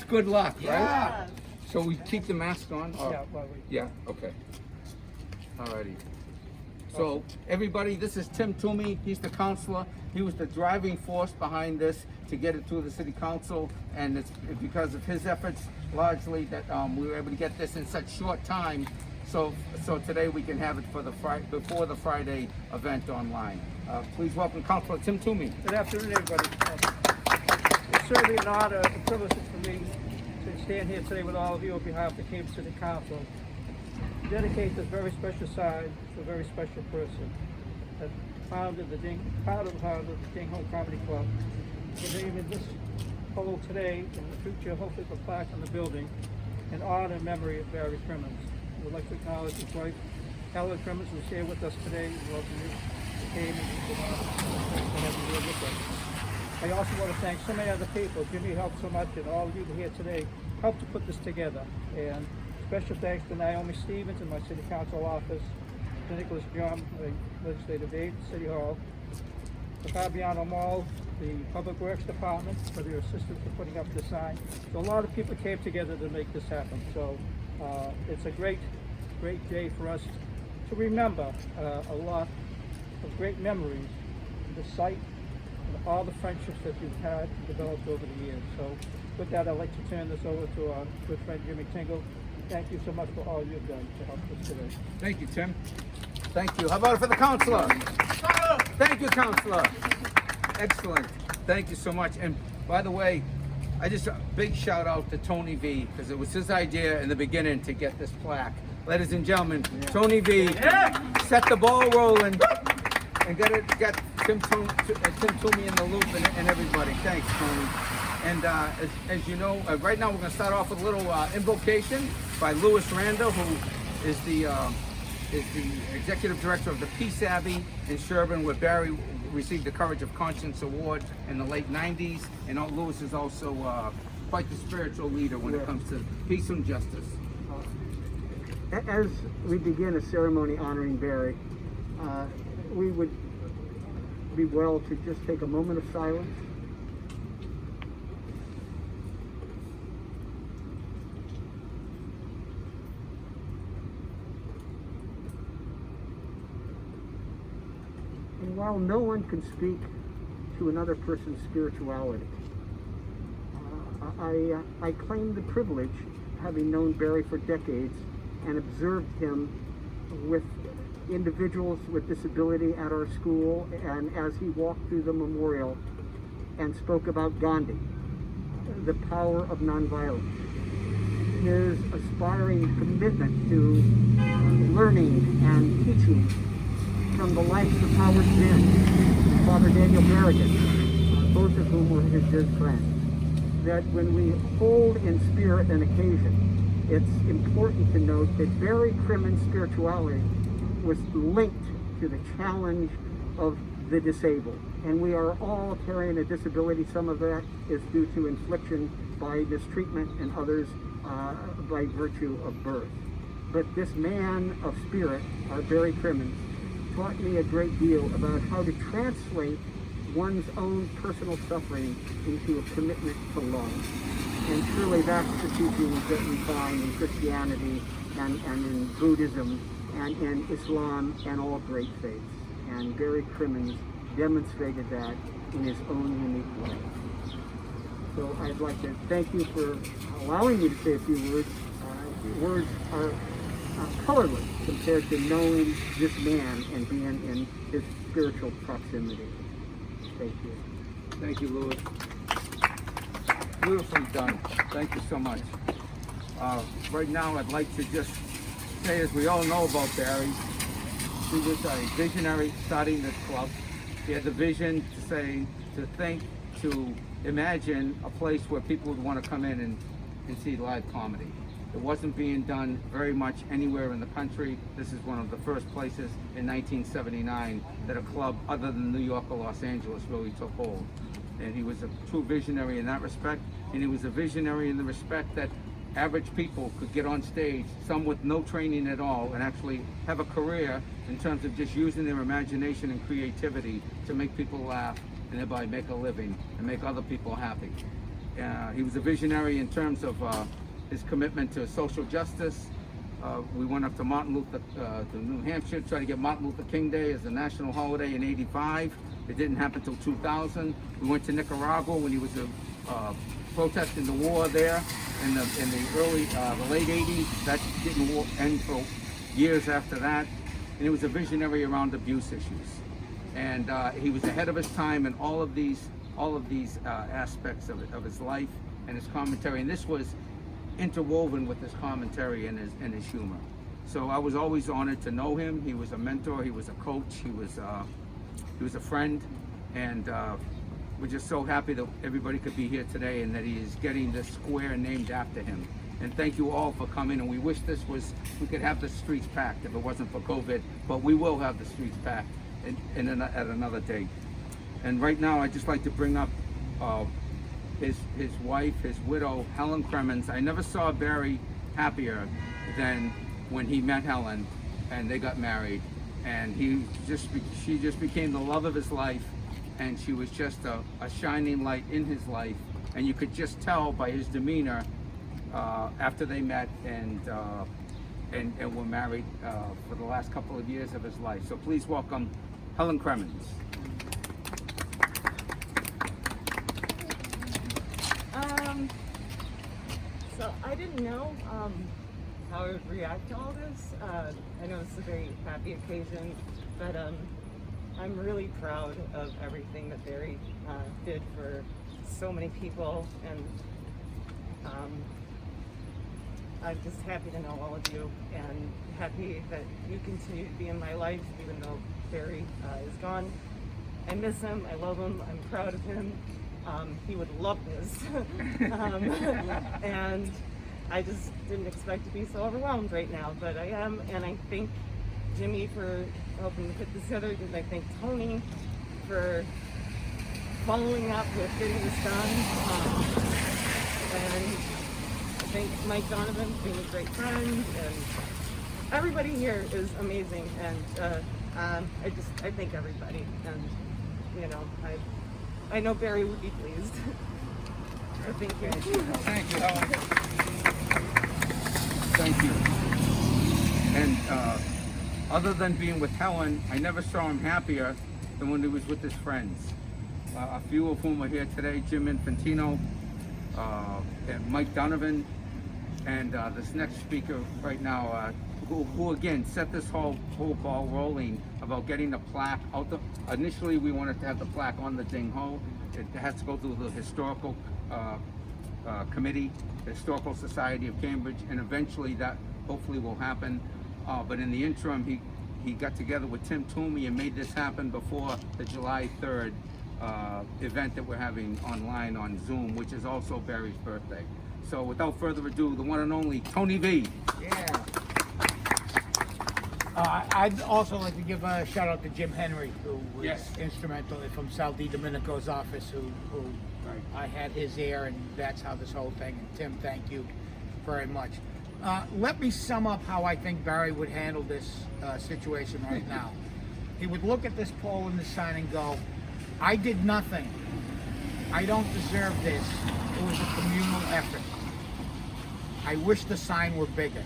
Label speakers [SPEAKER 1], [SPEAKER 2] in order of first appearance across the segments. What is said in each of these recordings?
[SPEAKER 1] good luck, right?
[SPEAKER 2] Yeah.
[SPEAKER 1] So we keep the mask on? Or?
[SPEAKER 2] Yeah, well,
[SPEAKER 1] Yeah, okay. Alrighty. So, everybody, this is Tim Toomey. He's the counselor. He was the driving force behind this to get it through the city council, and it's because of his efforts largely that we were able to get this in such short time. So today we can have it for the before the Friday event online. Please welcome Councilor Tim Toomey.
[SPEAKER 2] good afternoon, everybody. It's certainly an honor and privilege for me to stand here today with all of you on behalf of the Cambridge City Council. Dedicate this very special sign to a very special person that founded the Ding Home Comedy Club. We're naming this pole today in the future, hopefully for plaque on the building, in honor and memory of Barry Crimmins. We'd like to acknowledge his wife, Helen Crimmins, who's here with us today. Welcome you. You came and you have you here with us. I also want to thank so many other people. Jimmy helped so much, and all of you here today helped to put this together. And special thanks to Naomi Stevens in my City Council office, to Nicholas John, the Legislative Aide, City Hall, to Fabiano Mall, the Public Works Department, for their assistance for putting up the sign. So a lot of people came together to make this happen. So it's a great day for us to remember a lot of great memories, the site, and all the friendships that we've had and developed over the years. So with that, I'd like to turn this over to our good friend Jimmy Tingle. Thank you so much for all you've done to help us today.
[SPEAKER 1] Thank you, Tim. Thank you. How about it for the counselor? Thank you, counselor. Excellent. Thank you so much. And by the way, a big shout out to Tony V, because it was his idea in the beginning to get this plaque. Ladies and gentlemen, Tony V set the ball rolling and got Tim Toomey in the loop and everybody. Thanks, Tony. And as you know, right now we're going to start off with a little invocation by Louis Randa, who is the executive director of the Peace Abbey in Sherburne, where Barry received the Courage of Conscience Award in the late 90s. And Louis is also quite the spiritual leader when it comes to peace and justice.
[SPEAKER 3] As we begin a ceremony honoring Barry, we would be well to just take a moment of silence. And while no one can speak to another person's spirituality, I claim the privilege, having known Barry for decades and observed him with individuals with disability at our school, and as he walked through the memorial and spoke about Gandhi, the power of nonviolence, his aspiring commitment to learning and teaching from the lives of Howard Zinn, Father Daniel Berrigan, both of whom were his good friends, that when we hold in spirit an occasion, it's important to note that Barry Crimmins' spirituality was linked to the challenge of the disabled. And we are all carrying a disability. Some of that is due to infliction by mistreatment and others by virtue of birth. But this man of spirit, our Barry Crimmins, taught me a great deal about how to translate one's own personal suffering into a commitment to love. And truly that's the teachings that we find in Christianity and in Buddhism and in Islam and all great faiths. And Barry Crimmins demonstrated that in his own unique way. So I'd like to thank you for allowing me to say a few words. Words are colorless compared to knowing this man and being in his spiritual proximity. Thank you.
[SPEAKER 1] Thank you, Louis. Beautifully done. Thank you so much. Right now, I'd like to just say, as we all know about Barry, he was a visionary starting this club. He had the vision to imagine a place where people would want to come in and see live comedy. It wasn't being done very much anywhere in the country. This is one of the first places in 1979 that a club other than New York or Los Angeles really took hold. And he was a true visionary in that respect, and he was a visionary in the respect that average people could get on stage, some with no training at all, and actually have a career in terms of just using their imagination and creativity to make people laugh and thereby make a living and make other people happy. He was a visionary in terms of his commitment to social justice. We went up to to New Hampshire, tried to get Martin Luther King Day as a national holiday in '85. It didn't happen until 2000. We went to Nicaragua when he was protesting the war there in the late '80s. That didn't end for years after that. And he was a visionary around abuse issues. And he was ahead of his time in all of these aspects of his life and his commentary. And this was interwoven with his commentary and his humor. So I was always honored to know him. He was a mentor, he was a coach, he was a friend, and we're just so happy that everybody could be here today and that he is getting the square named after him. And thank you all for coming, and we wish we could have the streets packed if it wasn't for COVID, but we will have the streets packed at another date. And right now I'd just like to bring up his wife, his widow, Helen Crimmins. I never saw Barry happier than when he met Helen and they got married. And she just became the love of his life, and she was just a shining light in his life. And you could just tell by his demeanor after they met and were married for the last couple of years of his life. So please welcome Helen Crimmins.
[SPEAKER 4] So I didn't know how I would react to all this. I know it's a very happy occasion, but I'm really proud of everything that Barry did for so many people, and I'm just happy to know all of you, and happy that you continue to be in my life even though Barry is gone. I miss him, I love him, I'm proud of him. He would love this. And I just didn't expect to be so overwhelmed right now, but I am, and I thank Jimmy for helping to put this together, and I thank Tony for following up with getting this done. And I thank Mike Donovan for being a great friend, and everybody here is amazing, and I thank everybody, and you know, I know Barry would be pleased. So thank you.
[SPEAKER 1] Thank you, Helen. Thank you. And other than being with Helen, I never saw him happier than when he was with his friends. A few of whom are here today: Jim Infantino, and Mike Donovan, and this next speaker right now, who again set this whole ball rolling about getting the plaque out. Initially, we wanted to have the plaque on the ding ho. It has to go through the historical committee, the Historical Society of Cambridge, and eventually that hopefully will happen. But in the interim, he got together with Tim Toomey and made this happen before the July 3rd event that we're having online on Zoom, which is also Barry's birthday. So without further ado, the one and only Tony V.
[SPEAKER 5] Yeah. I'd also like to give a shout out to Jim Henry, who was instrumental from Sal Di Domenico's office, who I had his ear, and that's how this whole thing. And Tim, thank you very much. Let me sum up how I think Barry would handle this situation right now. He would look at this pole in the sign and go, I did nothing. I don't deserve this. It was a communal effort. I wish the sign were bigger.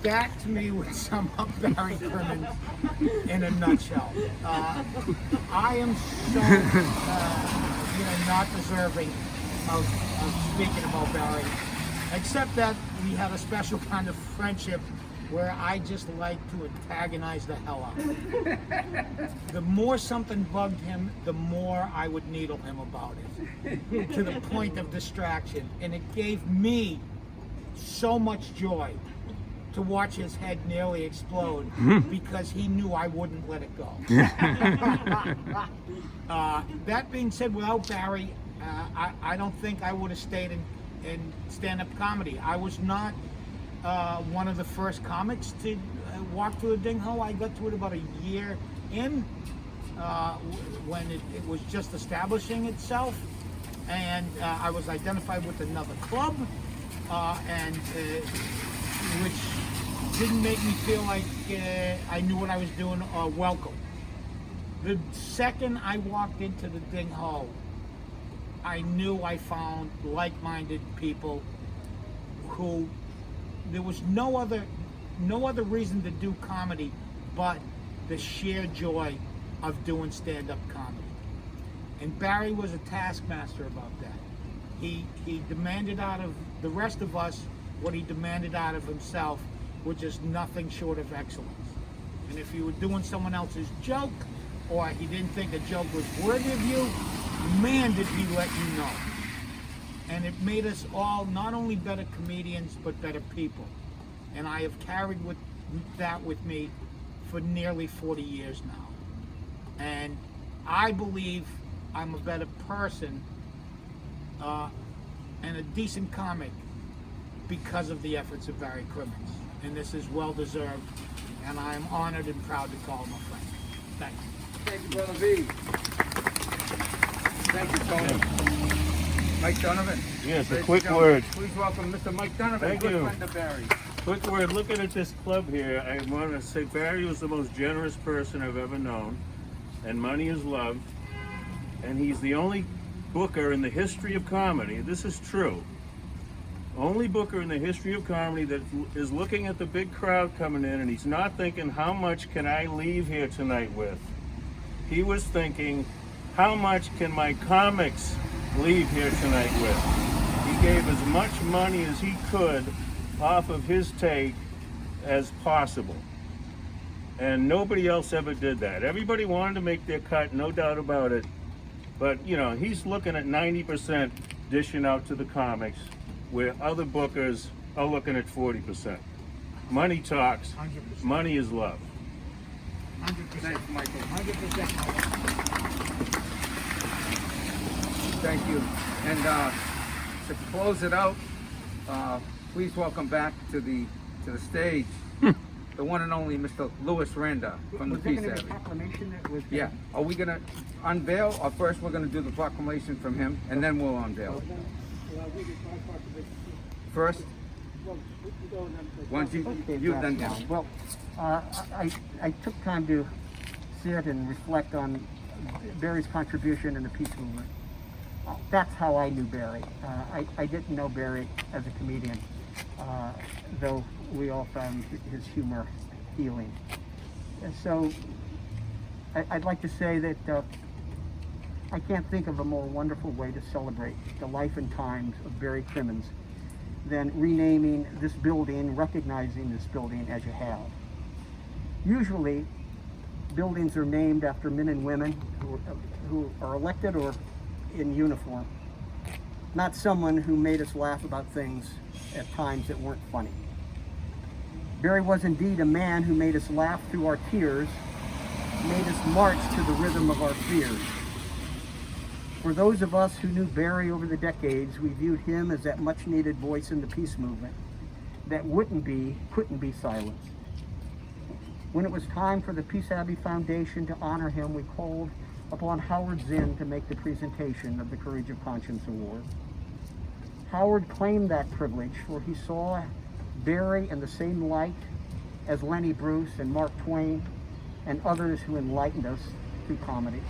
[SPEAKER 5] That to me would sum up Barry Crimmins in a nutshell. I am so not deserving of speaking about Barry, except that we had a special kind of friendship where I just like to antagonize the hell out of him. The more something bugged him, the more I would needle him about it, to the point of distraction. And it gave me so much joy to watch his head nearly explode because he knew I wouldn't let it go. That being said, without Barry, I don't think I would have stayed in stand-up comedy. I was not one of the first comics to walk through the ding ho. I got to it about a year in, when it was just establishing itself, and I was identified with another club, and which didn't make me feel like I knew what I was doing or welcome. The second I walked into the ding hole, I knew I found like-minded people who there was no other reason to do comedy but the sheer joy of doing stand-up comedy. And Barry was a taskmaster about that. He demanded out of the rest of us what he demanded out of himself, which is nothing short of excellence. And if you were doing someone else's joke, or he didn't think a joke was worthy of you, man, did he let you know. And it made us all not only better comedians, but better people. And I have carried that with me for nearly 40 years now. And I believe I'm a better person and a decent comic because of the efforts of Barry Crimmins. And this is well deserved, and I am honored and proud to call him a friend. Thank you.
[SPEAKER 1] Thank you, Brother V. Thank you, Tony. Mike Donovan.
[SPEAKER 6] Yes, a
[SPEAKER 1] Ladies
[SPEAKER 6] quick
[SPEAKER 1] and gentlemen,
[SPEAKER 6] word.
[SPEAKER 1] Please welcome Mr. Mike Donovan,
[SPEAKER 6] Thank
[SPEAKER 1] good
[SPEAKER 6] you.
[SPEAKER 1] friend of Barry.
[SPEAKER 6] Quick word, looking at this club here, I want to say Barry was the most generous person I've ever known, and money is love, and he's the only booker in the history of comedy, this is true, only booker in the history of comedy that is looking at the big crowd coming in and he's not thinking, how much can I leave here tonight with? He was thinking, how much can my comics leave here tonight with? He gave as much money as he could off of his take as possible. And nobody else ever did that. Everybody wanted to make their cut, no doubt about it. But, you know, he's looking at 90% dishing out to the comics, where other bookers are looking at 40%. Money talks,
[SPEAKER 5] 100%.
[SPEAKER 6] money is love.
[SPEAKER 5] 100%.
[SPEAKER 1] Thanks, Michael.
[SPEAKER 5] 100%.
[SPEAKER 1] Thank you. And to close it out, please welcome back to the stage the one and only Mr. Louis Randa from the
[SPEAKER 3] Was there
[SPEAKER 1] Peace
[SPEAKER 3] going to be a
[SPEAKER 1] Abbey.
[SPEAKER 3] proclamation that was?
[SPEAKER 1] Yeah. Are we going to unveil, or first we're going to do the proclamation from him, and then we'll unveil it? First, why don't you then
[SPEAKER 3] Yeah.
[SPEAKER 1] down.
[SPEAKER 3] Well, I took time to sit and reflect on Barry's contribution in the peace movement. That's how I knew Barry. I didn't know Barry as a comedian, though we all found his humor healing. And so I'd like to say that I can't think of a more wonderful way to celebrate the life and times of Barry Crimmins than renaming this building, recognizing this building as you have. Usually, buildings are named after men and women who are elected or in uniform, not someone who made us laugh about things at times that weren't funny. Barry was indeed a man who made us laugh through our tears, made us march to the rhythm of our fears. For those of us who knew Barry over the decades, we viewed him as that much needed voice in the peace movement that couldn't be silenced. When it was time for the Peace Abbey Foundation to honor him, we called upon Howard Zinn to make the presentation of the Courage of Conscience Award. Howard claimed that privilege, for he saw Barry in the same light as Lenny Bruce and Mark Twain and others who enlightened us through comedy.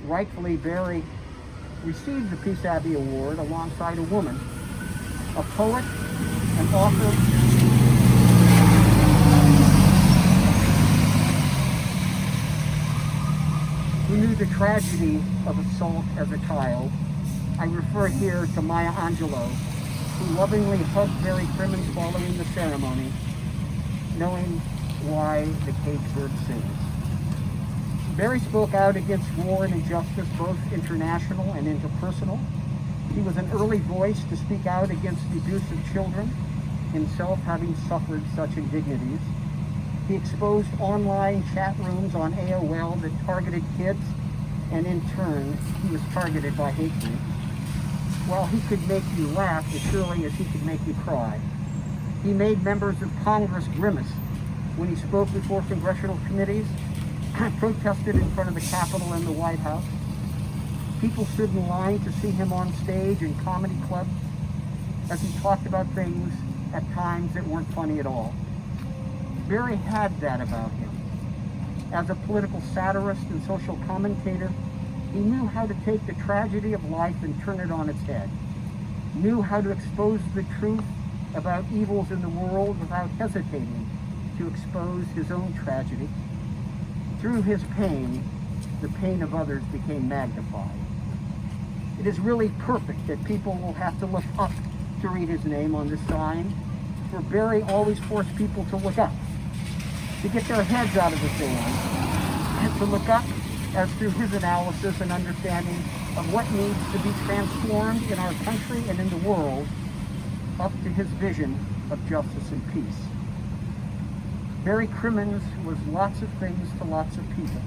[SPEAKER 3] Rightfully, Barry received the Peace Abbey Award alongside a woman, a poet, an author, who knew the tragedy of assault as a child. I refer here to Maya Angelou, who lovingly hugged Barry Crimmins following the ceremony, knowing why the cage bird sings. Barry spoke out against war and injustice, both international and interpersonal. He was an early voice to speak out against the abuse of children, himself having suffered such indignities. He exposed online chat rooms on AOL that targeted kids, and in turn, he was targeted by hate groups. While he could make you laugh as surely as he could make you cry, he made members of Congress grimace when he spoke before congressional committees, protested in front of the Capitol and the White House. People stood in line to see him on stage in comedy clubs as he talked about things at times that weren't funny at all. Barry had that about him. As a political satirist and social commentator, he knew how to take the tragedy of life and turn it on its head, knew how to expose the truth about evils in the world without hesitating to expose his own tragedy. Through his pain, the pain of others became magnified. It is really perfect that people will have to look up to read his name on this sign, for Barry always forced people to look up, to get their heads out of the sand, and to look up as through his analysis and understanding of what needs to be transformed in our country and in the world, up to his vision of justice and peace. Barry Crimmins was lots of things to lots of people.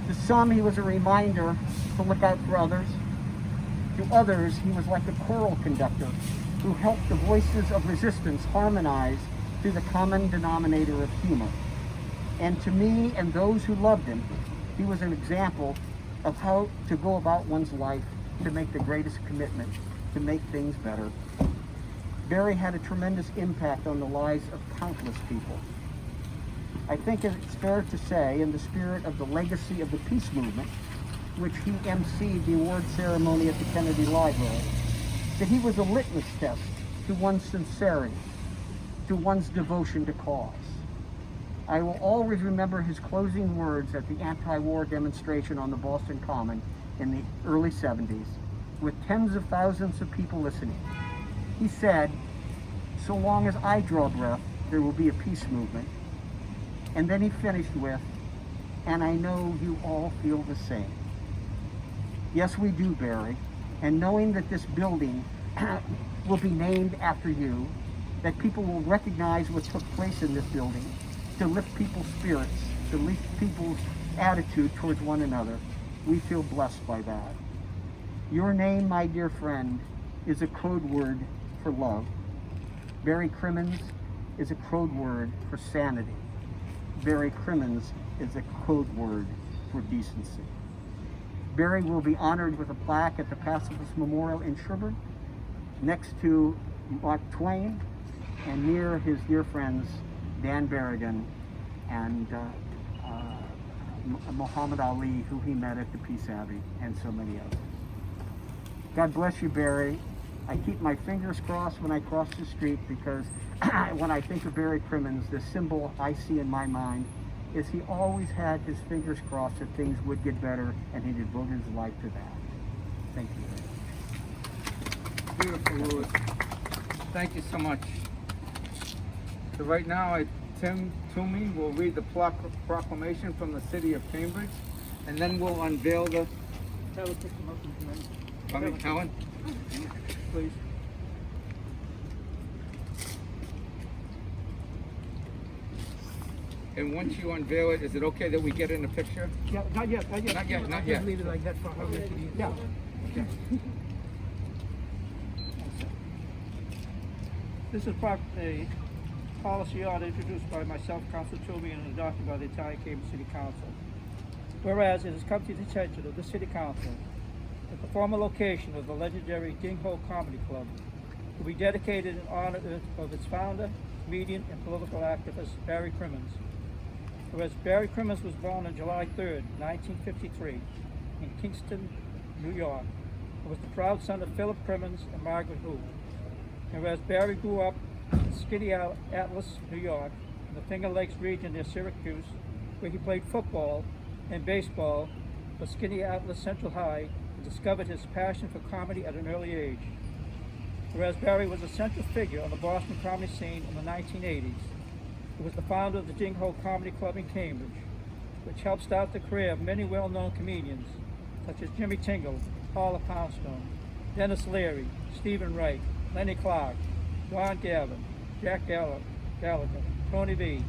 [SPEAKER 3] To some, he was a reminder to look out for others. To others, he was like a choral conductor who helped the voices of resistance harmonize through the common denominator of humor. And to me and those who loved him, he was an example of how to go about one's life to make the greatest commitment, to make things better. Barry had a tremendous impact on the lives of countless people. I think it's fair to say, in the spirit of the legacy of the peace movement, which he emceed the award ceremony at the Kennedy Library, that he was a litmus test to one's sincerity, to one's devotion to cause. I will always remember his closing words at the anti-war demonstration on the Boston Common in the early 70s, with tens of thousands of people listening. He said, "So long as I draw breath, there will be a peace movement." And then he finished with, "And I know you all feel the same." Yes, we do, Barry. And knowing that this building will be named after you, that people will recognize what took place in this building, to lift people's spirits, to lift people's attitude towards one another, we feel blessed by that. Your name, my dear friend, is a code word for love. Barry Crimmins is a code word for sanity. Barry Crimmins is a code word for decency. Barry will be honored with a plaque at the Pacifist Memorial in Sherburne, next to Mark Twain, and near his dear friends Dan Berrigan and Muhammad Ali, who he met at the Peace Abbey, and so many others. God bless you, Barry. I keep my fingers crossed when I cross the street, because when I think of Barry Crimmins, the symbol I see in my mind is he always had his fingers crossed that things would get better, and he devoted his life to that. Thank you.
[SPEAKER 1] Beautiful, Louis. Thank you so much. So right now, Tim Toomey will read the proclamation from the city of Cambridge, and then we'll unveil the... Helen?
[SPEAKER 2] Please.
[SPEAKER 1] And once you unveil it, is it okay that we get in a picture?
[SPEAKER 2] Yeah, not yet, not yet.
[SPEAKER 1] Not yet, not
[SPEAKER 2] Just
[SPEAKER 1] yet.
[SPEAKER 2] leave it like that for how we yeah.
[SPEAKER 1] Okay.
[SPEAKER 2] This is a policy order introduced by myself, Councilor Toomey, and adopted by the entire Cambridge City Council. Whereas it has come to the attention of the City Council that the former location of the legendary Ding Ho Comedy Club will be dedicated in honor of its founder, comedian, and political activist, Barry Crimmins. Whereas Barry Crimmins was born on July 3rd, 1953, in Kingston, New York, and was the proud son of Philip Crimmins and Margaret Hu. And whereas Barry grew up in Skinny Atlas, New York, in the Finger Lakes region near Syracuse, where he played football and baseball for Skinny Atlas Central High, and discovered his passion for comedy at an early age. Whereas Barry was a central figure on the Boston comedy scene in the 1980s. He was the founder of the Ding Ho Comedy Club in Cambridge, which helped start the career of many well-known comedians, such as Jimmy Tingle, Paula Poundstone, Dennis Leary, Stephen Wright, Lenny Clark, Don Gavin, Jack Gallagher, Tony V,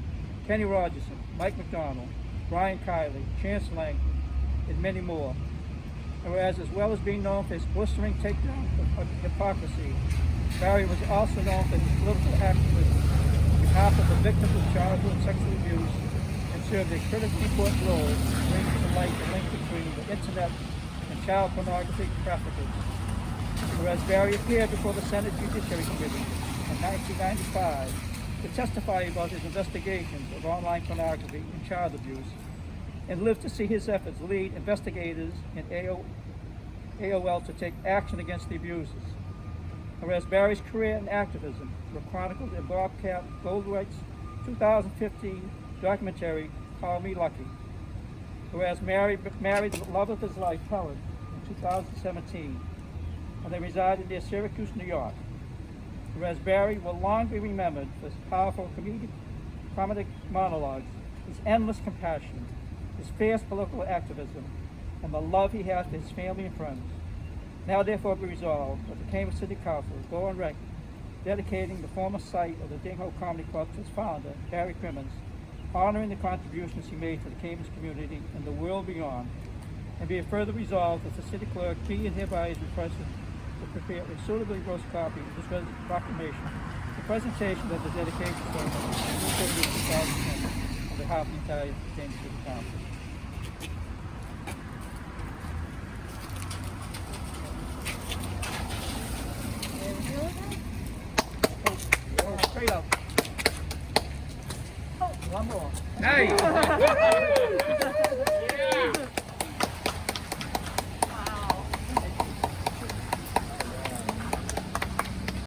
[SPEAKER 2] Kenny Rogerson, Mike McDonald, Brian Kiley, Chance Lang, and many more. And whereas, as well as being known for his blistering takedown of hypocrisy, Barry was also known for his political activism on behalf of the victims of childhood sexual abuse, and served a critically important role in bringing to light the link between the internet and child pornography traffickers. Whereas Barry appeared before the Senate Judiciary Committee in 1995 to testify about his investigations of online pornography and child abuse, and live to see his efforts lead investigators in AOL to take action against the abusers. Whereas Barry's career in activism were chronicled in Bobcat Goldthwait's 2015 documentary, Call Me Lucky. Whereas married the love of his life, Helen, in 2017, and they resided near Syracuse, New York. Whereas Barry will long be remembered for his powerful comedic monologues, his endless compassion, his fierce political activism, and the love he has for his family and friends. Now therefore be resolved that the Cambridge City Council go on record dedicating the former site of the Dingho Comedy Club to its founder, Barry Crimmins, honoring the contributions he made to the Cambridge community and the world beyond, and be it further resolved that the city clerk be and hereby is requested to prepare a suitably gross copy of this proclamation, the presentation of the dedication ceremony on Tuesday, 2010, on behalf of the entire Cambridge City Council. Straight up. Oh, one more.
[SPEAKER 1] Hey!